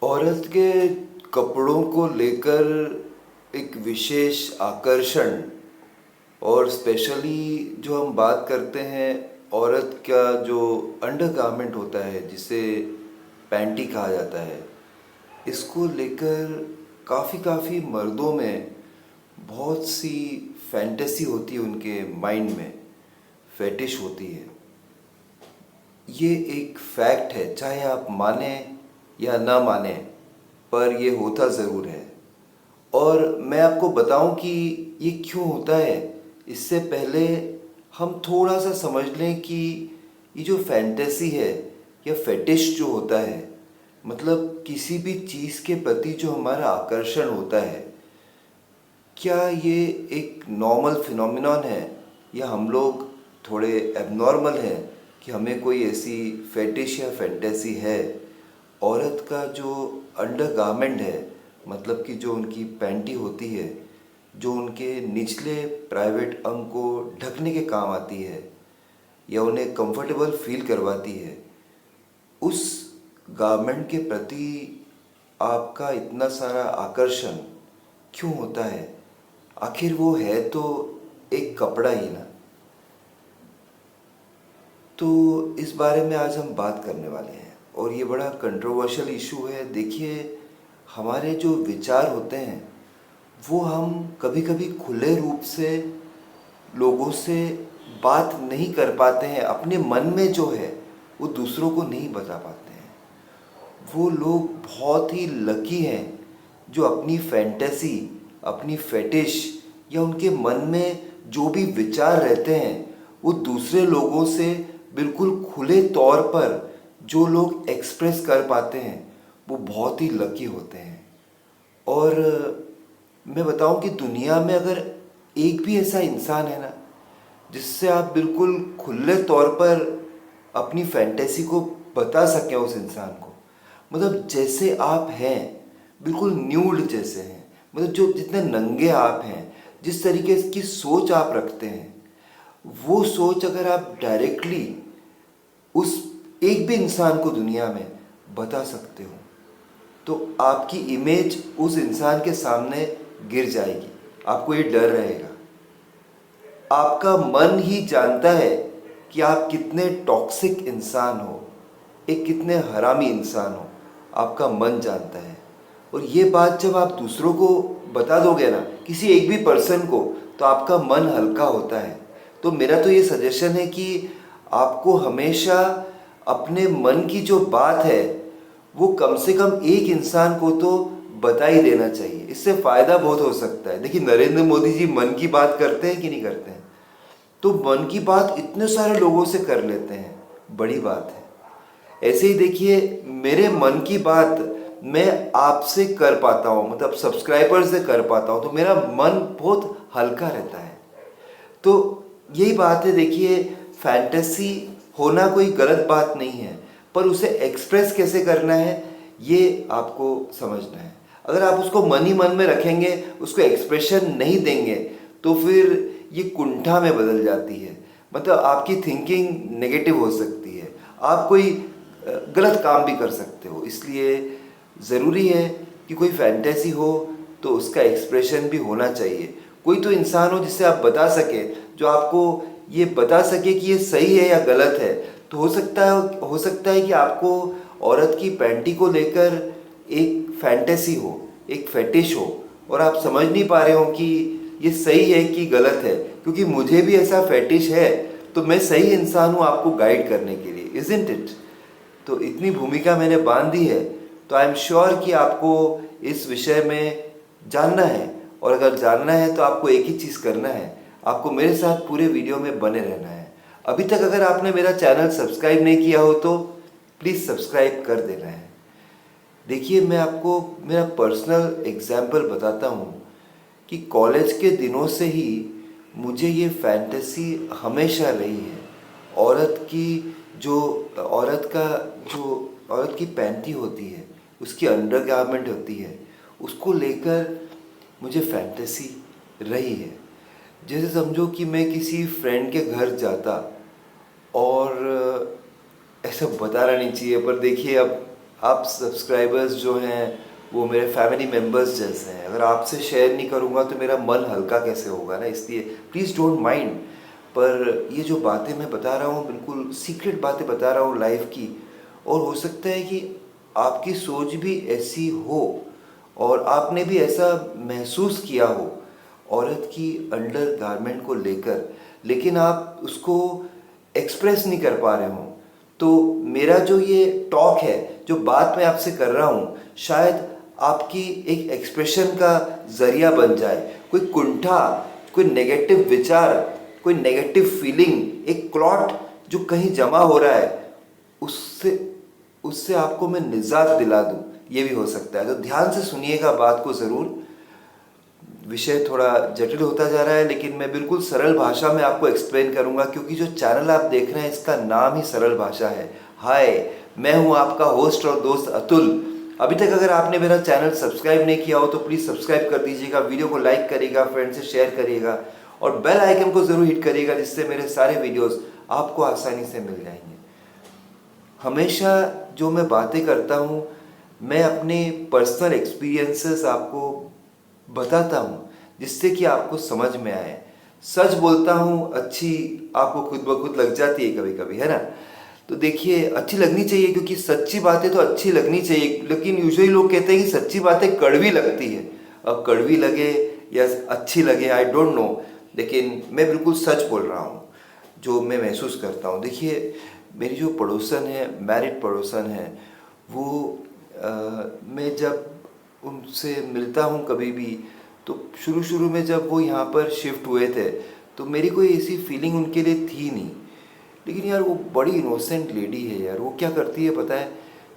औरत के कपड़ों को लेकर एक विशेष आकर्षण और स्पेशली जो हम बात करते हैं औरत का जो अंडरगारमेंट होता है जिसे पैंटी कहा जाता है, इसको लेकर काफ़ी मर्दों में बहुत सी फैंटेसी होती है, उनके माइंड में फेटिश होती है। ये एक फैक्ट है, चाहे आप माने या ना माने, पर ये होता ज़रूर है। और मैं आपको बताऊं कि ये क्यों होता है, इससे पहले हम थोड़ा सा समझ लें कि ये जो फैंटेसी है या फेटिश जो होता है, मतलब किसी भी चीज़ के प्रति जो हमारा आकर्षण होता है, क्या ये एक नॉर्मल फिनोमिनॉन है या हम लोग थोड़े एबनॉर्मल हैं कि हमें कोई ऐसी फेटिश या फैंटेसी है। औरत का जो अंडरगारमेंट है, मतलब कि जो उनकी पैंटी होती है, जो उनके निचले प्राइवेट अंग को ढकने के काम आती है या उन्हें कंफर्टेबल फील करवाती है, उस गारमेंट के प्रति आपका इतना सारा आकर्षण क्यों होता है? आखिर वो है तो एक कपड़ा ही ना। तो इस बारे में आज हम बात करने वाले हैं और ये बड़ा कंट्रोवर्शियल इशू है। देखिए, हमारे जो विचार होते हैं वो हम कभी कभी खुले रूप से लोगों से बात नहीं कर पाते हैं, अपने मन में जो है वो दूसरों को नहीं बता पाते हैं। वो लोग बहुत ही लकी हैं जो अपनी फैंटेसी, अपनी फेटिश या उनके मन में जो भी विचार रहते हैं वो दूसरे लोगों से बिल्कुल खुले तौर पर जो लोग एक्सप्रेस कर पाते हैं वो बहुत ही लकी होते हैं। और मैं बताऊं कि दुनिया में अगर एक भी ऐसा इंसान है ना जिससे आप बिल्कुल खुले तौर पर अपनी फैंटेसी को बता सकें उस इंसान को, मतलब जैसे आप हैं, बिल्कुल न्यूड जैसे हैं, मतलब जो जितने नंगे आप हैं, जिस तरीके की सोच आप रखते हैं, वो सोच अगर आप डायरेक्टली उस एक भी इंसान को दुनिया में बता सकते हो तो आपकी इमेज उस इंसान के सामने गिर जाएगी। आपको ये डर रहेगा। आपका मन ही जानता है कि आप कितने टॉक्सिक इंसान हो, एक कितने हरामी इंसान हो, आपका मन जानता है। और ये बात जब आप दूसरों को बता दोगे ना, किसी एक भी पर्सन को, तो आपका मन हल्का होता है। तो मेरा तो ये सजेशन है कि आपको हमेशा अपने मन की जो बात है वो कम से कम एक इंसान को तो बता ही देना चाहिए। इससे फ़ायदा बहुत हो सकता है। देखिए, नरेंद्र मोदी जी मन की बात करते हैं कि नहीं करते हैं? तो मन की बात इतने सारे लोगों से कर लेते हैं, बड़ी बात है। ऐसे ही देखिए, मेरे मन की बात मैं आपसे कर पाता हूँ, मतलब सब्सक्राइबर से कर पाता हूँ, तो मेरा मन बहुत हल्का रहता है। तो यही बात है। देखिए, फैंटेसी होना कोई गलत बात नहीं है, पर उसे एक्सप्रेस कैसे करना है ये आपको समझना है। अगर आप उसको मन ही मन में रखेंगे, उसको एक्सप्रेशन नहीं देंगे, तो फिर ये कुंठा में बदल जाती है। मतलब आपकी थिंकिंग नेगेटिव हो सकती है, आप कोई गलत काम भी कर सकते हो। इसलिए ज़रूरी है कि कोई फैंटेसी हो तो उसका एक्सप्रेशन भी होना चाहिए। कोई तो इंसान हो जिससे आप बता सके, जो आपको ये बता सके कि ये सही है या गलत है। तो हो सकता है कि आपको औरत की पैंटी को लेकर एक फैंटेसी हो, एक फेटिश हो, और आप समझ नहीं पा रहे हो कि ये सही है कि गलत है। क्योंकि मुझे भी ऐसा फेटिश है, तो मैं सही इंसान हूँ आपको गाइड करने के लिए, इज़न्ट इट? तो इतनी भूमिका मैंने बांध दी है, तो आई एम श्योर कि आपको इस विषय में जानना है। और अगर जानना है तो आपको एक ही चीज़ करना है, आपको मेरे साथ पूरे वीडियो में बने रहना है। अभी तक अगर आपने मेरा चैनल सब्सक्राइब नहीं किया हो तो प्लीज़ सब्सक्राइब कर देना है। देखिए, मैं आपको मेरा पर्सनल एग्जाम्पल बताता हूँ कि कॉलेज के दिनों से ही मुझे ये फैंटेसी हमेशा रही है। औरत की जो औरत का जो औरत की पैंटी होती है, उसकी अंडरगारमेंट होती है, उसको लेकर मुझे फैंटेसी रही है। जैसे समझो कि मैं किसी फ्रेंड के घर जाता, और ऐसा बताना नहीं चाहिए, पर देखिए, अब आप सब्सक्राइबर्स जो हैं वो मेरे फैमिली मेम्बर्स जैसे हैं। अगर आपसे शेयर नहीं करूँगा तो मेरा मन हल्का कैसे होगा ना, इसलिए प्लीज़ डोंट माइंड। पर ये जो बातें मैं बता रहा हूँ बिल्कुल सीक्रेट बातें बता रहा हूँ लाइफ की, और हो सकता है कि आपकी सोच भी ऐसी हो और आपने भी ऐसा महसूस किया हो औरत की अंडर गारमेंट को लेकर, लेकिन आप उसको एक्सप्रेस नहीं कर पा रहे हो। तो मेरा जो ये टॉक है, जो बात मैं आपसे कर रहा हूँ, शायद आपकी एक एक्सप्रेशन का ज़रिया बन जाए। कोई कुंठा, कोई नेगेटिव विचार, कोई नेगेटिव फीलिंग, एक क्लॉट जो कहीं जमा हो रहा है, उससे उससे आपको मैं निजात दिला दूं, ये भी हो सकता है। तो ध्यान से सुनिएगा बात को ज़रूर। विषय थोड़ा जटिल होता जा रहा है, लेकिन मैं बिल्कुल सरल भाषा में आपको एक्सप्लेन करूंगा, क्योंकि जो चैनल आप देख रहे हैं इसका नाम ही सरल भाषा है। हाय, मैं हूं आपका होस्ट और दोस्त अतुल। अभी तक अगर आपने मेरा चैनल सब्सक्राइब नहीं किया हो तो प्लीज़ सब्सक्राइब कर दीजिएगा, वीडियो को लाइक करिएगा, फ्रेंड से शेयर करिएगा और बेल आइकन को ज़रूर हिट करिएगा, जिससे मेरे सारे वीडियोज़ आपको आसानी से मिल जाएंगे। हमेशा जो मैं बातें करता हूँ, मैं अपने पर्सनल एक्सपीरियंसेस आपको बताता हूँ, जिससे कि आपको समझ में आए। सच बोलता हूँ, अच्छी आपको खुद ब खुद लग जाती है कभी कभी, है ना। तो देखिए, अच्छी लगनी चाहिए, क्योंकि सच्ची बातें तो अच्छी लगनी चाहिए, लेकिन यूजुअली लोग कहते हैं कि सच्ची बातें कड़वी लगती है। अब कड़वी लगे या अच्छी लगे, आई डोंट नो, लेकिन मैं बिल्कुल सच बोल रहा हूँ जो मैं महसूस करता हूँ। देखिए, मेरी जो पड़ोसन है, मैरिड पड़ोसन है, वो मैं जब उनसे मिलता हूँ कभी भी, तो शुरू शुरू में जब वो यहाँ पर शिफ्ट हुए थे तो मेरी कोई ऐसी फीलिंग उनके लिए थी नहीं। लेकिन यार, वो बड़ी इनोसेंट लेडी है यार। वो क्या करती है पता है,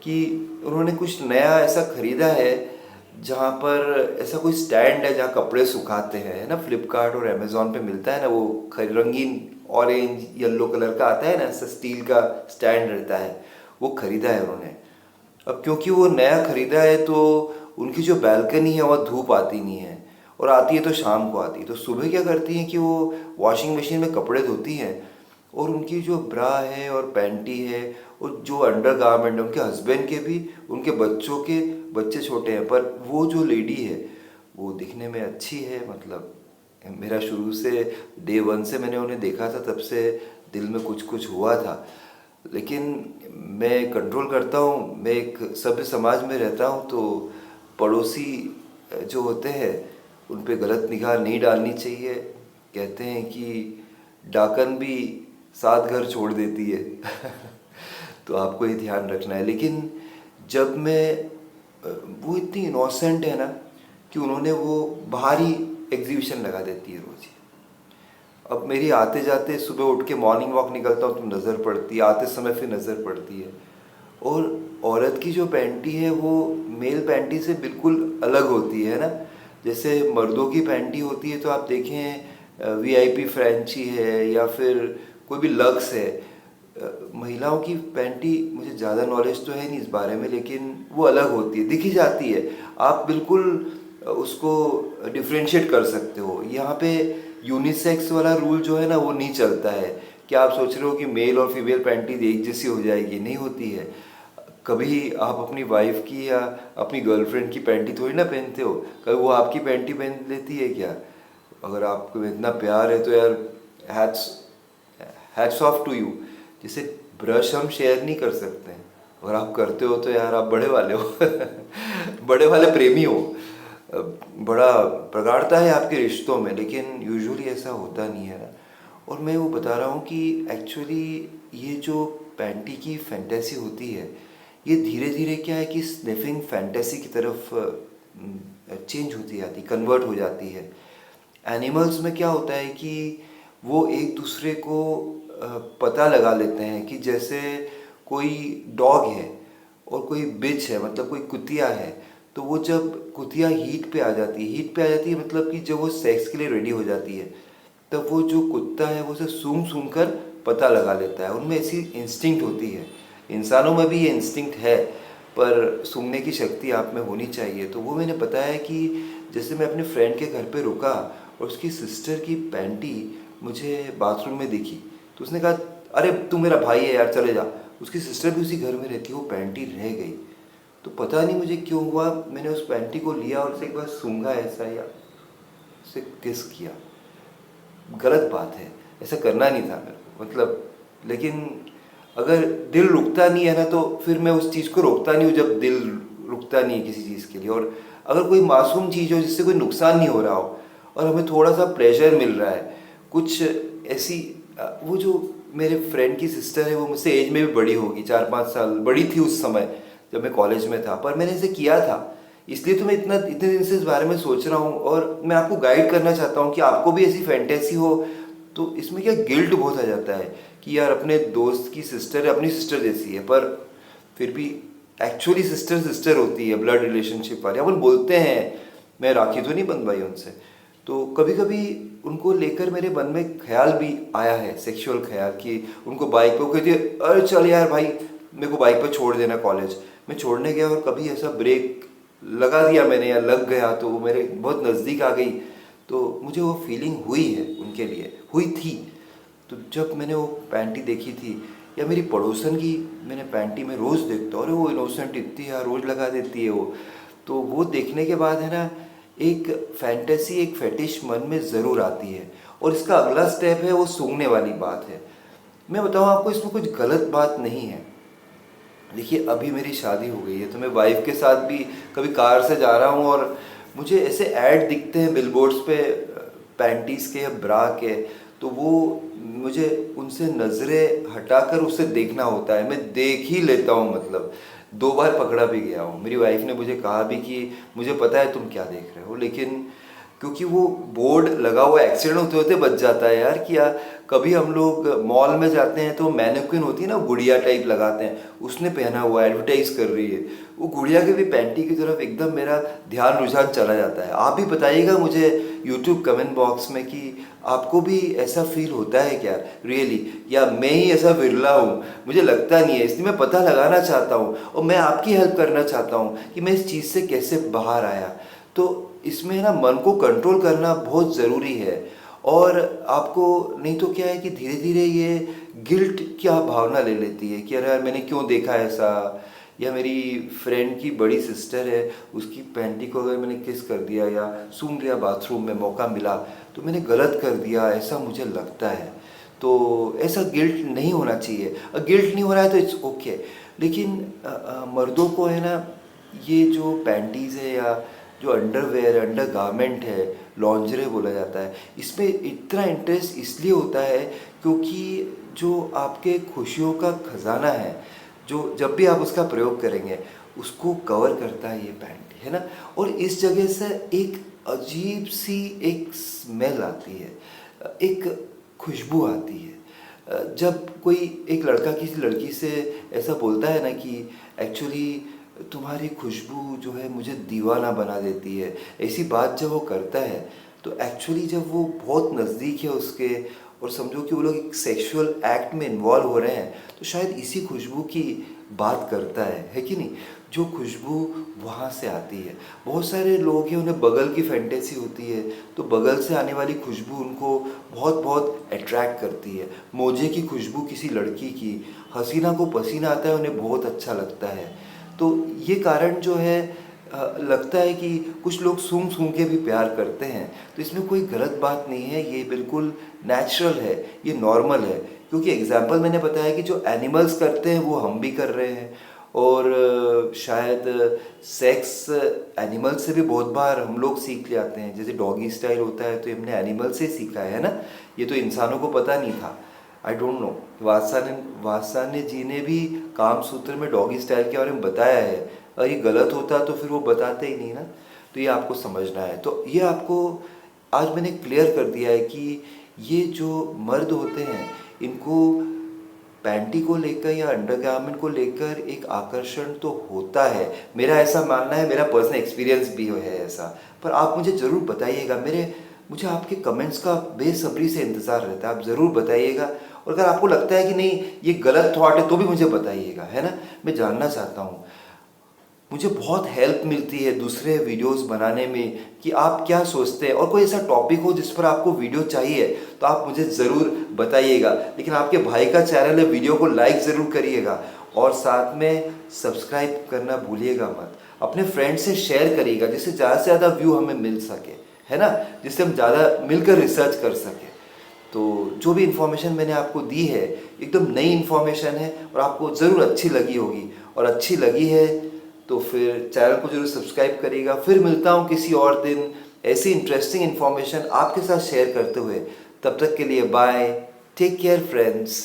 कि उन्होंने कुछ नया ऐसा ख़रीदा है, जहाँ पर ऐसा कोई स्टैंड है जहाँ कपड़े सुखाते हैं, है ना। फ्लिपकार्ट और अमेज़ॉन पे मिलता है ना, वो रंगीन ऑरेंज येलो कलर का आता है ना, ऐसा स्टील का स्टैंड रहता है, वो ख़रीदा है उन्होंने। अब क्योंकि वो नया ख़रीदा है तो उनकी जो बैल्कनी है वह धूप आती नहीं है, और आती है तो शाम को आती है। तो सुबह क्या करती हैं कि वो वॉशिंग मशीन में कपड़े धोती हैं, और उनकी जो ब्रा है और पैंटी है और जो अंडर गारमेंट है, उनके हस्बैंड के भी, उनके बच्चों के, बच्चे छोटे हैं, पर वो जो लेडी है वो दिखने में अच्छी है। मतलब मेरा शुरू से डे वन से मैंने उन्हें देखा था, तब से दिल में कुछ कुछ हुआ था। लेकिन मैं कंट्रोल करता हूँ, मैं एक सभ्य समाज में रहता हूँ, तो पड़ोसी जो होते हैं उन पे गलत निगाह नहीं डालनी चाहिए। कहते हैं कि डाकन भी 7 घर छोड़ देती है तो आपको ये ध्यान रखना है। लेकिन जब मैं वो इतनी इनोसेंट है ना, कि उन्होंने वो बाहरी एग्जीबिशन लगा देती है रोज़ ही। अब मेरी आते जाते सुबह उठ के मॉर्निंग वॉक निकलता हूँ तो नज़र पड़ती है, आते समय फिर नज़र पड़ती है। और औरत की जो पैंटी है वो मेल पैंटी से बिल्कुल अलग होती है ना। जैसे मर्दों की पैंटी होती है तो आप देखें वीआईपी फ्रेंची है या फिर कोई भी लक्स है। महिलाओं की पैंटी मुझे ज़्यादा नॉलेज तो है नहीं इस बारे में, लेकिन वो अलग होती है, दिखी जाती है। आप बिल्कुल उसको डिफ्रेंशिएट कर सकते हो। यहाँ पे यूनिसेक्स वाला रूल जो है ना वो नहीं चलता है, कि आप सोच रहे हो कि मेल और फीमेल पैंटी एक जैसी हो जाएगी, नहीं होती है। कभी आप अपनी वाइफ की या अपनी गर्लफ्रेंड की पैंटी थोड़ी ना पहनते हो, कभी वो आपकी पैंटी पहन लेती है क्या? अगर आपको इतना प्यार है तो यार, hats hats off to you. जैसे ब्रश हम शेयर नहीं कर सकते हैं, अगर आप करते हो तो यार आप बड़े वाले हो बड़े वाले प्रेमी हो। बड़ा प्रगाढ़ता है आपके रिश्तों में, लेकिन यूजुअली ऐसा होता नहीं है ना। और मैं वो बता रहा हूँ कि एक्चुअली ये जो पैंटी की फैंटेसी होती है, ये धीरे धीरे क्या है कि स्निफिंग फैंटेसी की तरफ चेंज होती जाती, कन्वर्ट हो जाती है। एनिमल्स में क्या होता है कि वो एक दूसरे को पता लगा लेते हैं, कि जैसे कोई डॉग है और कोई बिच है, मतलब कोई कुतिया है, तो वो जब कुतिया हीट पे आ जाती है मतलब कि जब वो सेक्स के लिए रेडी हो जाती है, तब वो जो कुत्ता है वो उसे सूंघ सूंघ कर पता लगा लेता है। उनमें ऐसी इंस्टिंक्ट होती है। इंसानों में भी ये इंस्टिंक्ट है, पर सूंघने की शक्ति आप में होनी चाहिए। तो वो मैंने बताया कि जैसे मैं अपने फ्रेंड के घर पे रुका और उसकी सिस्टर की पैंटी मुझे बाथरूम में दिखी, तो उसने कहा, अरे तू मेरा भाई है यार, चले जा। उसकी सिस्टर भी उसी घर में रहती है, वो पैंटी रह गई। तो पता नहीं मुझे क्यों हुआ, मैंने उस पैंटी को लिया और उसे एक बार सूंघा ऐसा, या उसे किस किया। गलत बात है, ऐसा करना नहीं था मेरे को, मतलब। लेकिन अगर दिल रुकता नहीं है ना, तो फिर मैं उस चीज़ को रोकता नहीं हूँ जब दिल रुकता नहीं है किसी चीज़ के लिए। और अगर कोई मासूम चीज़ हो जिससे कोई नुकसान नहीं हो रहा हो और हमें थोड़ा सा प्लेजर मिल रहा है, कुछ ऐसी वो जो मेरे फ्रेंड की सिस्टर है, वो मुझसे एज में भी बड़ी होगी, 4-5 साल बड़ी थी उस समय जब मैं कॉलेज में था, पर मैंने इसे किया था। इसलिए तो मैं इतने दिन से इस बारे में सोच रहा हूँ और मैं आपको गाइड करना चाहता हूँ कि आपको भी ऐसी फैंटेसी हो तो इसमें क्या गिल्ट बहुत आ जाता है कि यार अपने दोस्त की सिस्टर अपनी सिस्टर जैसी है, पर फिर भी एक्चुअली सिस्टर सिस्टर होती है, ब्लड रिलेशनशिप वाली। अपन बोलते हैं, मैं राखी तो नहीं बंधवाई उनसे, तो कभी कभी उनको लेकर मेरे मन में ख्याल भी आया है, सेक्सुअल ख्याल, कि उनको बाइक पे, वो कहती है अरे चल यार भाई मेरे को बाइक पे छोड़ देना कॉलेज। मैं छोड़ने गया और कभी ऐसा ब्रेक लगा दिया मैंने या लग गया तो वो मेरे बहुत नज़दीक आ गई, तो मुझे वो फीलिंग हुई है, उनके लिए हुई थी। तो जब मैंने वो पैंटी देखी थी, या मेरी पड़ोसन की मैंने पैंटी में रोज़ देखता हूँ, अरे वो इनोसेंट इतनी है, रोज़ लगा देती है वो, तो वो देखने के बाद है ना, एक फैंटेसी, एक फेटिश मन में ज़रूर आती है। और इसका अगला स्टेप है वो सूंघने वाली बात है। मैं बताऊँ आपको, इसमें कुछ गलत बात नहीं है। देखिए अभी मेरी शादी हो गई है, तो मैं वाइफ के साथ भी कभी कार से जा रहा हूँ और मुझे ऐसे ऐड दिखते हैं बिलबोर्ड्स पे पैंटीज़ के या ब्रा के, तो वो मुझे उनसे नज़रें हटाकर उसे देखना होता है। मैं देख ही लेता हूँ, मतलब 2 बार पकड़ा भी गया हूँ। मेरी वाइफ ने मुझे कहा भी कि मुझे पता है तुम क्या देख रहे हो, लेकिन क्योंकि वो बोर्ड लगा हुआ, एक्सीडेंट होते होते बच जाता है यार। कि कभी हम लोग मॉल में जाते हैं तो मैनिक्विन होती है ना, गुड़िया टाइप लगाते हैं, उसने पहना हुआ है, एडवर्टाइज कर रही है, वो गुड़िया के भी पैंटी की तरफ एकदम मेरा ध्यान रुझान चला जाता है। आप भी बताइएगा मुझे यूट्यूब कमेंट बॉक्स में कि आपको भी ऐसा फील होता है क्या रियली, या मैं ही ऐसा विरला हूँ, मुझे लगता नहीं है। इसलिए मैं पता लगाना चाहता हूँ और मैं आपकी हेल्प करना चाहता हूँ कि मैं इस चीज़ से कैसे बाहर आया। तो इसमें ना मन को कंट्रोल करना बहुत ज़रूरी है। और आपको नहीं तो क्या है कि धीरे धीरे ये गिल्ट क्या भावना ले लेती है कि अरे यार मैंने क्यों देखा ऐसा, या मेरी फ्रेंड की बड़ी सिस्टर है, उसकी पैंटी को अगर मैंने किस कर दिया या सूंघ लिया बाथरूम में, मौका मिला तो मैंने गलत कर दिया, ऐसा मुझे लगता है। तो ऐसा गिल्ट नहीं होना चाहिए। गिल्ट नहीं हो रहा है तो इट्स ओके। लेकिन मर्दों को है ना, ये जो पैंटीज़ है या जो अंडरवेयर, अंडर गारमेंट है, लॉन्जरे बोला जाता है, इसमें इतना इंटरेस्ट इसलिए होता है क्योंकि जो आपके खुशियों का खजाना है, जो जब भी आप उसका प्रयोग करेंगे उसको कवर करता है ये पैंट, है ना। और इस जगह से एक अजीब सी एक स्मेल आती है, एक खुशबू आती है। जब कोई एक लड़का किसी लड़की से ऐसा बोलता है ना कि एक्चुअली तुम्हारी खुशबू जो है मुझे दीवाना बना देती है, ऐसी बात जब वो करता है तो एक्चुअली जब वो बहुत नज़दीक है उसके, और समझो कि वो लोग एक सेक्सुअल एक्ट में इन्वॉल्व हो रहे हैं, तो शायद इसी खुशबू की बात करता है कि नहीं, जो खुशबू वहाँ से आती है। बहुत सारे लोग हैं उन्हें बगल की फैंटेसी होती है, तो बगल से आने वाली खुशबू उनको बहुत बहुत अट्रैक्ट करती है। मोजे की खुशबू किसी लड़की की, हसीना को पसीना आता है उन्हें बहुत अच्छा लगता है। तो ये कारण जो है लगता है कि कुछ लोग सूंघ सूंघ के भी प्यार करते हैं, तो इसमें कोई गलत बात नहीं है, ये बिल्कुल नेचुरल है, ये नॉर्मल है। क्योंकि एग्जाम्पल मैंने बताया कि जो एनिमल्स करते हैं वो हम भी कर रहे हैं, और शायद सेक्स एनिमल से भी बहुत बार हम लोग सीख ले आते हैं। जैसे डॉगी स्टाइल होता है तो हमने एनिमल से सीखा है ना, ये तो इंसानों को पता नहीं था। आई डोंट नो, वात्सायन जी ने भी काम सूत्र में डॉगी स्टाइल के बारे में बताया है, अगर ये गलत होता तो फिर वो बताते ही नहीं ना। तो ये आपको समझना है। तो ये आपको आज मैंने क्लियर कर दिया है कि ये जो मर्द होते हैं इनको पैंटी को लेकर या अंडरगारमेंट को लेकर एक आकर्षण तो होता है, मेरा ऐसा मानना है, मेरा पर्सनल एक्सपीरियंस भी है ऐसा। पर आप मुझे ज़रूर बताइएगा, मुझे आपके कमेंट्स का बेसब्री से इंतज़ार रहता है, आप ज़रूर बताइएगा। और अगर आपको लगता है कि नहीं ये गलत थॉट है तो भी मुझे बताइएगा, है ना। मैं जानना चाहता हूँ, मुझे बहुत हेल्प मिलती है दूसरे वीडियोस बनाने में कि आप क्या सोचते हैं, और कोई ऐसा टॉपिक हो जिस पर आपको वीडियो चाहिए तो आप मुझे ज़रूर बताइएगा। लेकिन आपके भाई का चैनल है, वीडियो को लाइक ज़रूर करिएगा और साथ में सब्सक्राइब करना भूलिएगा मत। अपने फ्रेंड से शेयर करिएगा जिससे ज़्यादा से ज़्यादा व्यू हमें मिल सके, है ना, जिससे हम ज़्यादा मिलकर रिसर्च कर सकें। तो जो भी इन्फॉर्मेशन मैंने आपको दी है एकदम नई इन्फॉर्मेशन है और आपको ज़रूर अच्छी लगी होगी, और अच्छी लगी है तो फिर चैनल को जरूर सब्सक्राइब करिएगा। फिर मिलता हूँ किसी और दिन ऐसी इंटरेस्टिंग इन्फॉर्मेशन आपके साथ शेयर करते हुए। तब तक के लिए बाय, टेक केयर फ्रेंड्स।